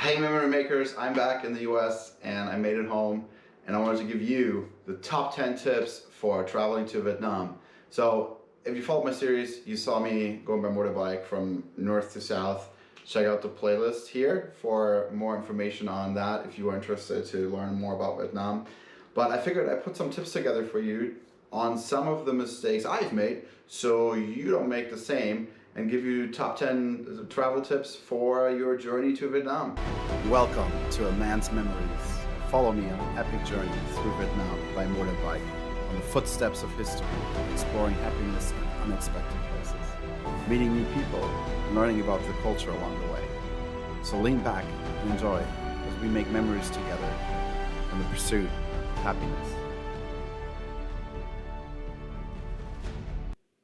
Hey memory makers, I'm back in the US and I made it home and I wanted to give you the top 10 tips for traveling to Vietnam. So if you followed my series, you saw me going by motorbike from north to south. Check out the playlist here for more information on that if you are interested to learn more about Vietnam. But I figured I'd put some tips together for you on some of the mistakes I've made so you don't make the same, and give you top 10 travel tips for your journey to Vietnam. Welcome to A Man's Memories. Follow me on an epic journey through Vietnam by motorbike, on the footsteps of history, exploring happiness in unexpected places, meeting new people, and learning about the culture along the way. So lean back and enjoy as we make memories together in the pursuit of happiness.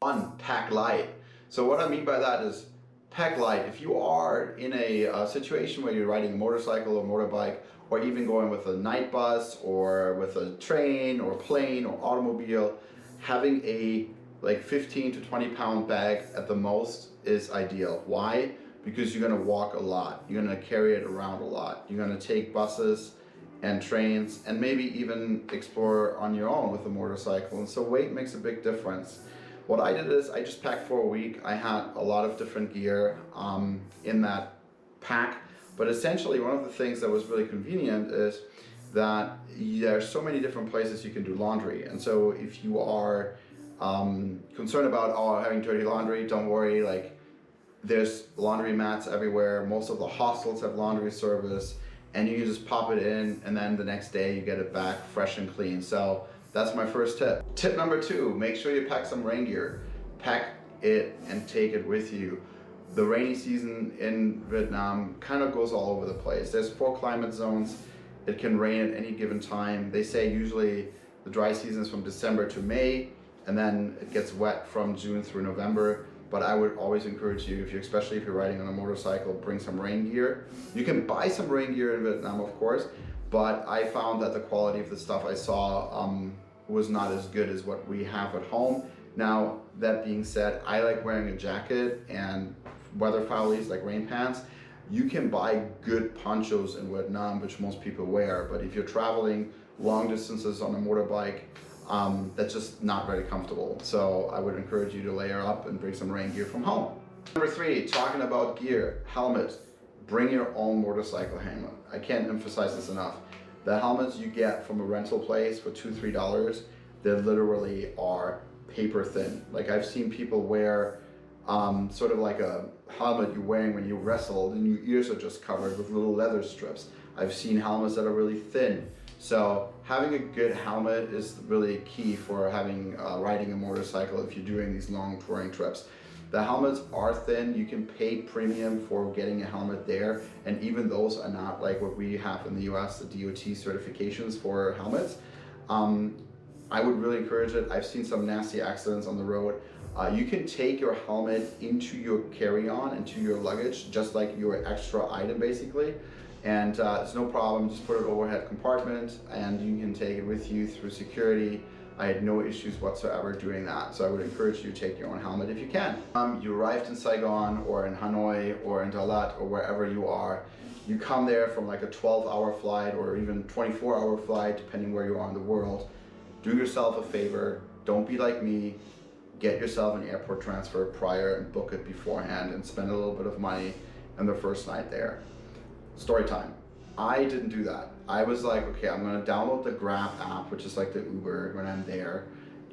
1. Pack light. So what I mean by that is pack light. If you are in a situation where you're riding a motorcycle or motorbike, or even going with a night bus or with a train or plane or automobile, having a 15 to 20 pound bag at the most is ideal. Why? Because you're going to walk a lot. You're going to carry it around a lot. You're going to take buses and trains and maybe even explore on your own with a motorcycle. And so weight makes a big difference. What I did is I just packed for a week. I had a lot of different gear in that pack, but essentially one of the things that was really convenient is that there are so many different places you can do laundry. And so if you are concerned about having dirty laundry, don't worry. There's laundry mats everywhere. Most of the hostels have laundry service, and you can just pop it in, and then the next day you get it back fresh and clean. So that's my first tip. Tip number 2, make sure you pack some rain gear. Pack it and take it with you. The rainy season in Vietnam kind of goes all over the place. There's 4 climate zones. It can rain at any given time. They say usually the dry season is from December to May, and then it gets wet from June through November. But I would always encourage you, especially if you're riding on a motorcycle, bring some rain gear. You can buy some rain gear in Vietnam, of course, but I found that the quality of the stuff I saw was not as good as what we have at home. Now, that being said, I like wearing a jacket and weather foulies like rain pants. You can buy good ponchos in Vietnam, which most people wear, but if you're traveling long distances on a motorbike, that's just not very comfortable. So I would encourage you to layer up and bring some rain gear from home. Number 3, talking about gear, helmet. Bring your own motorcycle helmet. I can't emphasize this enough. The helmets you get from a rental place for $2-3, they literally are paper thin. I've seen people wear sort of like a helmet you're wearing when you wrestle, and your ears are just covered with little leather strips. I've seen helmets that are really thin. So having a good helmet is really key for riding a motorcycle if you're doing these long touring trips. The helmets are thin. You can pay premium for getting a helmet there, and even those are not like what we have in the US, the DOT certifications for helmets. I would really encourage it. I've seen some nasty accidents on the road. You can take your helmet into your carry-on, into your luggage, just like your extra item basically. And it's no problem, just put it overhead compartment and you can take it with you through security. I had no issues whatsoever doing that. So I would encourage you to take your own helmet if you can. You arrived in Saigon or in Hanoi or in Dalat or wherever you are. You come there from like a 12-hour flight or even 24-hour flight, depending where you are in the world. Do yourself a favor, don't be like me. Get yourself an airport transfer prior and book it beforehand and spend a little bit of money on the first night there. Story time. I didn't do that. I was like, okay, I'm gonna download the Grab app, which is like the Uber when I'm there,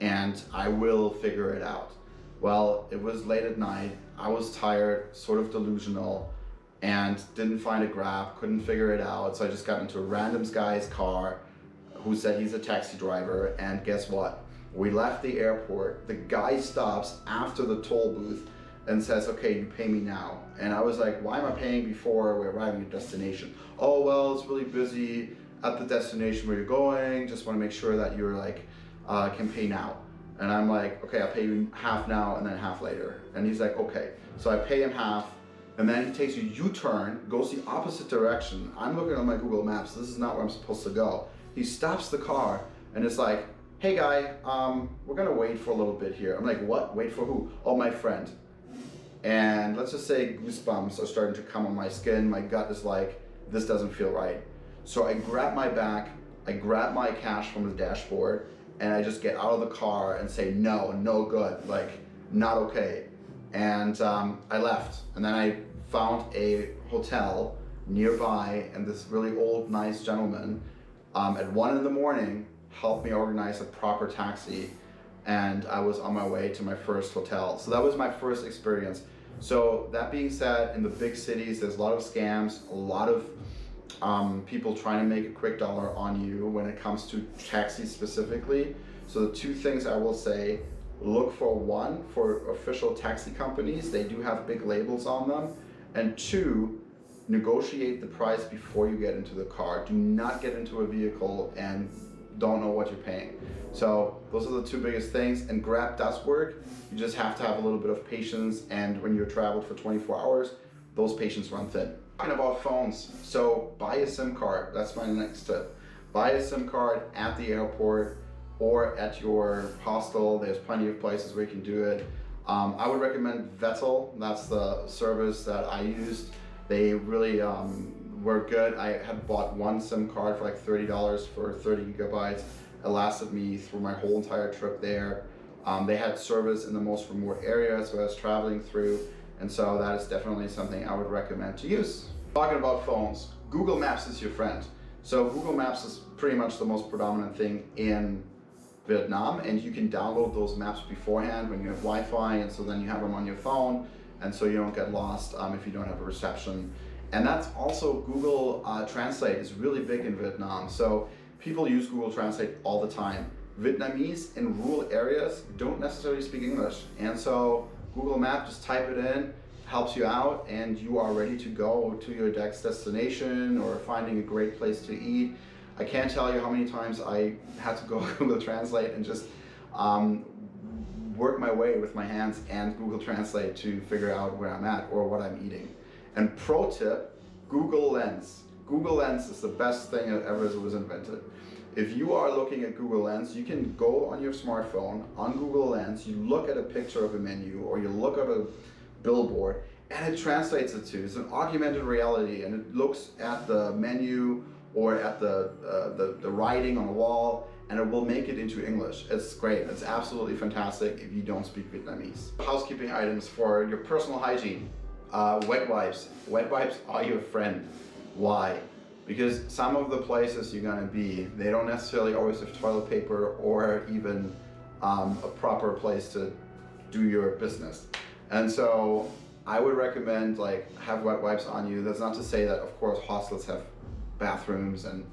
and I will figure it out. Well, it was late at night, I was tired, sort of delusional, and didn't find a Grab, couldn't figure it out, so I just got into a random guy's car who said he's a taxi driver, and guess what? We left the airport, the guy stops after the toll booth and says, okay, you pay me now. And I was like, why am I paying before we're arriving at destination? Oh, well, it's really busy at the destination where you're going. Just want to make sure that you're can pay now. And I'm like, okay, I'll pay you half now and then half later. And he's like, okay. So I pay him half, and then he takes a U-turn, goes the opposite direction. I'm looking on my Google Maps. This is not where I'm supposed to go. He stops the car and it's like, hey guy, we're gonna wait for a little bit here. I'm like, what? Wait for who? Oh, my friend. And let's just say goosebumps are starting to come on my skin. My gut is like, this doesn't feel right. So I grab my bag, I grab my cash from the dashboard, and I just get out of the car and say, no, no good, like, not okay. And I left. And then I found a hotel nearby, and this really old, nice gentleman at 1 in the morning helped me organize a proper taxi, and I was on my way to my first hotel. So that was my first experience. So that being said, in the big cities, there's a lot of scams, a lot of people trying to make a quick dollar on you when it comes to taxis specifically. So the two things I will say, look for one, for official taxi companies, they do have big labels on them, and two, negotiate the price before you get into the car. Do not get into a vehicle and don't know what you're paying. So those are the two biggest things, and Grab does work. You just have to have a little bit of patience, and when you're traveled for 24 hours, those patience run thin. Talking about phones, so buy a SIM card. That's my next tip. Buy a SIM card at the airport or at your hostel. There's plenty of places where you can do it. I would recommend Vettel. That's the service that I used. They really were good. I had bought one SIM card for like $30 for 30 gigabytes. It lasted me through my whole entire trip there. They had service in the most remote areas where I was traveling through, and so that is definitely something I would recommend to use. Talking about phones, Google Maps is your friend. So Google Maps is pretty much the most predominant thing in Vietnam, and you can download those maps beforehand when you have Wi-Fi, and so then you have them on your phone, and so you don't get lost if you don't have a reception. And that's also Google Translate is really big in Vietnam. So people use Google Translate all the time. Vietnamese in rural areas don't necessarily speak English, and so Google Map, just type it in, helps you out, and you are ready to go to your next destination or finding a great place to eat. I can't tell you how many times I had to go Google Translate and just work my way with my hands and Google Translate to figure out where I'm at or what I'm eating. And pro tip, Google Lens. Google Lens is the best thing that ever was invented. If you are looking at Google Lens, you can go on your smartphone, on Google Lens, you look at a picture of a menu or you look at a billboard, and it translates it to. It's an augmented reality, and it looks at the menu or at the writing on the wall, and it will make it into English. It's great. It's absolutely fantastic if you don't speak Vietnamese. Housekeeping items for your personal hygiene. Wet wipes. Wet wipes are your friend. Why? Because some of the places you're gonna be, they don't necessarily always have toilet paper or even a proper place to do your business. And so I would recommend have wet wipes on you. That's not to say that of course hostels have bathrooms and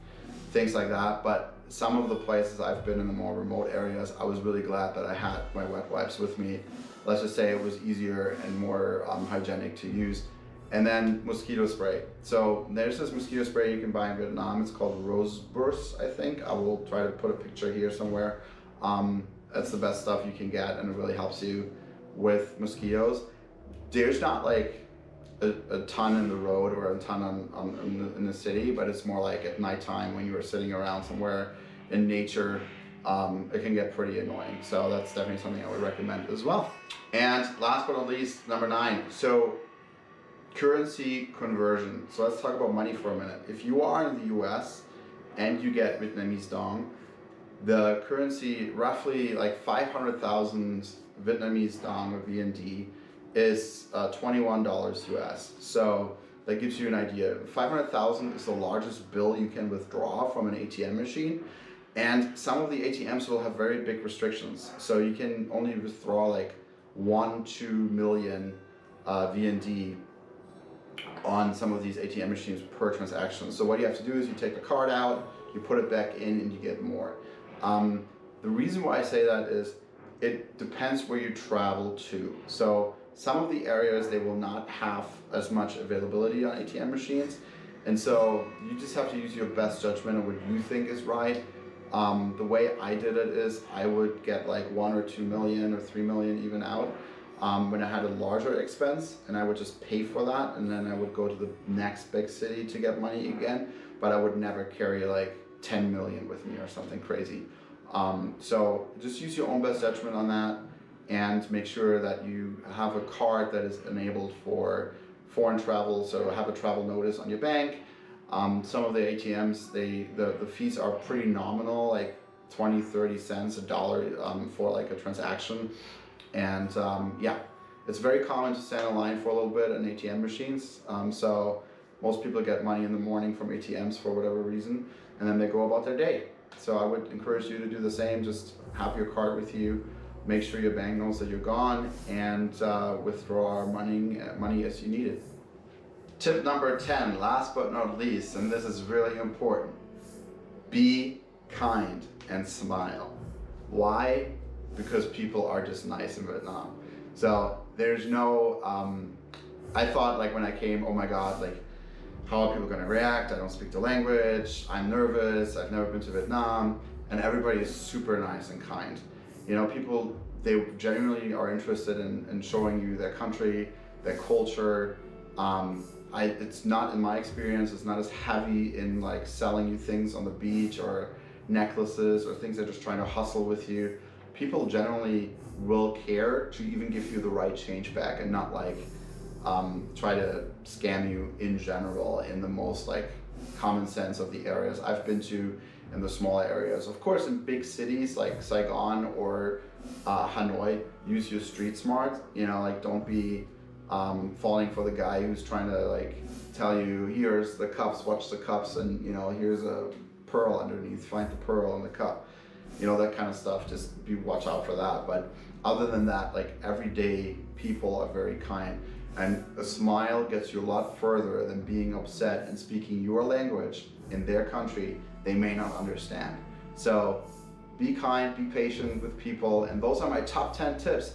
things like that, but some of the places I've been in the more remote areas, I was really glad that I had my wet wipes with me. Let's just say it was easier and more hygienic to use. And then mosquito spray. So there's this mosquito spray you can buy in Vietnam. It's called Rose Burst, I think. I will try to put a picture here somewhere. That's the best stuff you can get, and it really helps you with mosquitoes. There's not like a ton in the road or a ton in the city, but it's more like at nighttime when you are sitting around somewhere in nature, it can get pretty annoying. So that's definitely something I would recommend as well. And last but not least, number 9. So currency conversion. So let's talk about money for a minute. If you are in the US and you get Vietnamese dong, the currency, roughly like 500,000 Vietnamese dong or VND, is $21 US. So that gives you an idea. 500,000 is the largest bill you can withdraw from an ATM machine. And some of the ATMs will have very big restrictions. So you can only withdraw like 1-2 million VND on some of these ATM machines per transaction. So what you have to do is you take the card out, you put it back in, and you get more. The reason why I say that is it depends where you travel to. So some of the areas, they will not have as much availability on ATM machines. And so you just have to use your best judgment on what you think is right. The way I did it is I would get like 1 or 2 million or 3 million even out when I had a larger expense, and I would just pay for that, and then I would go to the next big city to get money again, but I would never carry like 10 million with me or something crazy. So just use your own best judgment on that, and make sure that you have a card that is enabled for foreign travel, so have a travel notice on your bank, Some of the ATMs, the fees are pretty nominal, like 20, 30 cents, a dollar for like a transaction. And yeah, it's very common to stand in line for a little bit in ATM machines. So most people get money in the morning from ATMs for whatever reason, and then they go about their day. So I would encourage you to do the same. Just have your card with you, make sure your bank knows that you're gone, and withdraw money as you need it. Tip number 10, last but not least, and this is really important: be kind and smile. Why? Because people are just nice in Vietnam. So there's no, I thought like when I came, oh my God, like how are people gonna react? I don't speak the language, I'm nervous, I've never been to Vietnam, and everybody is super nice and kind. You know, people, they genuinely are interested in showing you their country, their culture. It's not, in my experience, it's not as heavy in like selling you things on the beach or necklaces or things. They're just trying to hustle with you. People generally will care to even give you the right change back and not like try to scam you in general in the most like common sense of the areas I've been to, in the smaller areas. Of course, in big cities like Saigon or Hanoi, use your street smart. You know, like don't be falling for the guy who's trying to like tell you, here's the cups, watch the cups, and you know, here's a pearl underneath, find the pearl in the cup. You know, that kind of stuff. Just watch out for that. But other than that, like everyday people are very kind, and a smile gets you a lot further than being upset and speaking your language in their country they may not understand. So be kind, be patient with people, and those are my top 10 tips.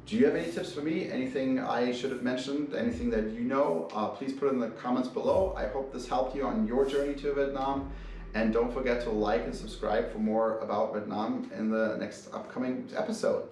Do you have any tips for me? Anything I should have mentioned? Anything that you know? Please put it in the comments below. I hope this helped you on your journey to Vietnam. And don't forget to like and subscribe for more about Vietnam in the next upcoming episode.